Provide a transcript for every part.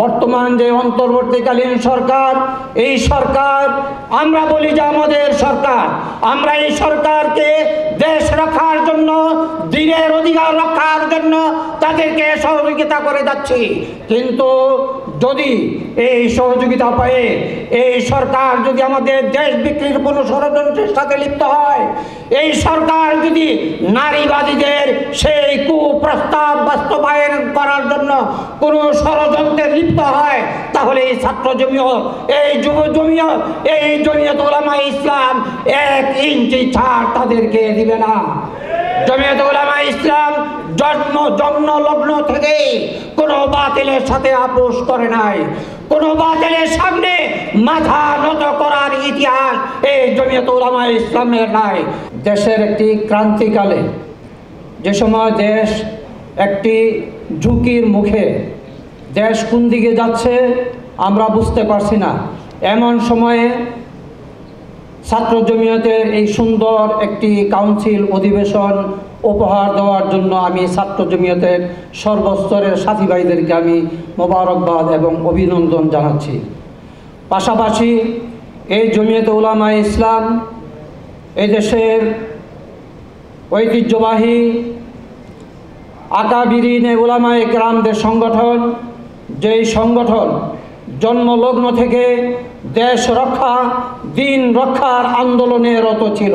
বর্তমান যে অন্তর্বর্তীকালীন সরকার, এই সরকার আমরা বলি যে আমাদের সরকার, আমরা এই সরকারকে দেশ রক্ষার জন্য, দিনের অধিকার রক্ষার জন্য তাদেরকে সহযোগিতা করে যাচ্ছি। কিন্তু যদি এই সহযোগিতা পায় এই সরকার যদি আমাদের দেশ বিক্রির কোনো ষড়যন্ত্রের সাথে লিপ্ত হয়, এই সরকার যদি নারীবাদীদের সেই কুপ্রস্তাব বাস্তবায়ন করার জন্য কোনো ষড়যন্ত্রে লিপ্ত হয়, তাহলে এই ছাত্র জমিয়ত, এই যুব জমিয়ত, এই জমিয়ত উলামায়ে ইসলাম 1 ইঞ্চি ছাড় তাদেরকে দিবে না। জমিয়ত উলামায়ে ইসলাম জন্ম লগ্ন থেকে কোনো বাতিলের সাথে আপোষ করে নাই, কোনো বাতিলের সামনে মাথা নত করার ইতিহাস এই জমিয়ত উলামায়ে ইসলামের নাই। দেশের একটি ক্রান্তিকালে যে সময় দেশ একটি ঝুঁকির মুখে, দেশ কোন দিকে যাচ্ছে আমরা বুঝতে পারছি না, এমন সময়ে ছাত্র জমিয়তের এই সুন্দর একটি কাউন্সিল অধিবেশন উপহার দেওয়ার জন্য আমি ছাত্র জমিয়তের সর্বস্তরের সাথী ভাইদেরকে আমি মোবারকবাদ এবং অভিনন্দন জানাচ্ছি। পাশাপাশি এই জমিয়ত উলামায়ে ইসলাম এই দেশের ঐতিহ্যবাহী আকাবিরিনে উলামায়ে কেরামদের সংগঠন, যেই সংগঠন জন্মলগ্ন থেকে দেশ রক্ষা, দিন রক্ষার আন্দোলনে রত ছিল।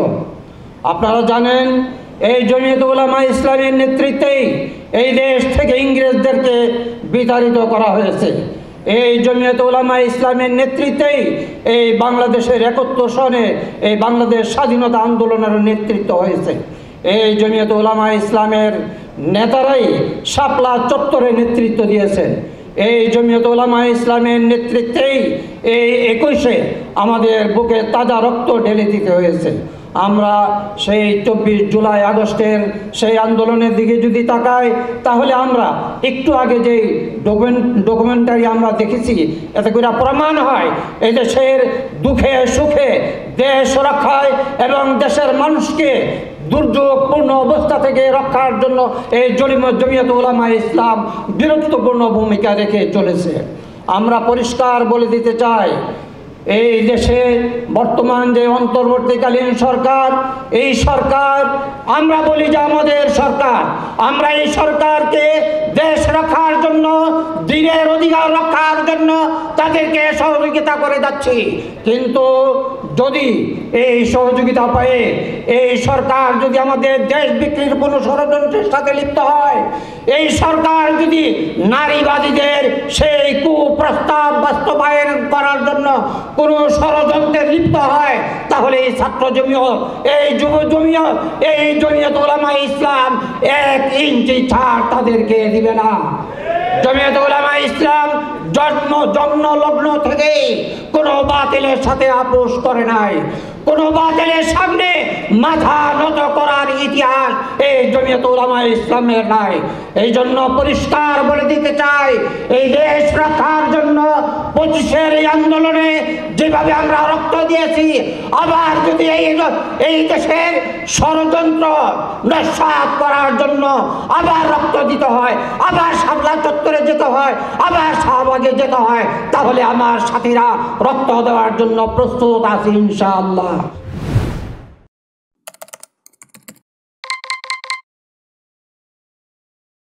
আপনারা জানেন এই জমিয়ত উলামায়ে ইসলামের নেতৃত্বেই এই দেশ থেকে ইংরেজদেরকে বিতাড়িত করা হয়েছে। এই জমিয়ত উলামায়ে ইসলামের নেতৃত্বেই এই বাংলাদেশের 71 সনে এই বাংলাদেশ স্বাধীনতা আন্দোলনের নেতৃত্ব হয়েছে। এই জমিয়ত উলামায়ে ইসলামের নেতারাই শাপলা চত্বরে নেতৃত্ব দিয়েছেন। এই জমিয়ত উলামায়ে ইসলামের নেতৃত্বেই এই 21-এ আমাদের বুকে তাজা রক্ত ঢেলে দিতে হয়েছে। আমরা সেই 24 জুলাই আগস্টের সেই আন্দোলনের দিকে যদি তাকাই, তাহলে আমরা একটু আগে যে ডকুমেন্টারি আমরা দেখেছি, এতে করে প্রমাণ হয় এই দেশের দুঃখে সুখে দেশ রক্ষায় এবং দেশের মানুষকে দুর্যোগপূর্ণ অবস্থা থেকে রক্ষার জন্য এই জমিয়ত উলামায়ে ইসলাম বীরত্বপূর্ণ ভূমিকা রেখে চলেছে। আমরা পরিষ্কার বলে দিতে চাই, এই দেশে বর্তমান যে অন্তর্বর্তীকালীন সরকার, এই সরকার আমরা বলি যে আমাদের সরকার, আমরা এই সরকারকে দেশ রক্ষার জন্য, দিনের অধিকার রক্ষার জন্য তাদেরকে সহযোগিতা করে যাচ্ছি। কিন্তু যদি এই সহযোগিতা পায় এই সরকার যদি আমাদের দেশ বিক্রির কোনো ষড়যন্ত্রের সাথে লিপ্ত হয়, এই সরকার যদি নারীবাদীদের সেই কুপ্রস্তাব বাস্তবায়ন করার জন্য কোনো ষড়যন্ত্রে লিপ্ত হয়, তাহলে এই ছাত্র জমিয়ত, এই যুব জমিয়ত, এই জমিয়ত উলামায়ে ইসলাম 1 ইঞ্চি ছাড় তাদেরকে দিবে না। জমিয়ত উলামায়ে ইসলাম জন্ম লগ্ন থেকে কোনো বাতিলের সাথে আপোষ করে নাই, কোনো বাতিলের সামনে মাথা নত করার ইতিহাস এই জমিয়ত উলামায়ে ইসলামের নাই। এই জন্য পরিষ্কার বলে দিতে চাই, এই দেশ রক্ষার জন্য 25-এর এই আন্দোলনে যেভাবে আমরা রক্ত দিয়েছি, আবার যদি এই দেশের ষড়যন্ত্র নস্যাৎ করার জন্য আবার রক্ত দিতে হয়, আবার শাপলা চত্বরে যেতে হয়, আবার শাহবাগে যেতে হয়, তাহলে আমার সাথীরা রক্ত দেওয়ার জন্য প্রস্তুত আছি ইনশাআল্লাহ।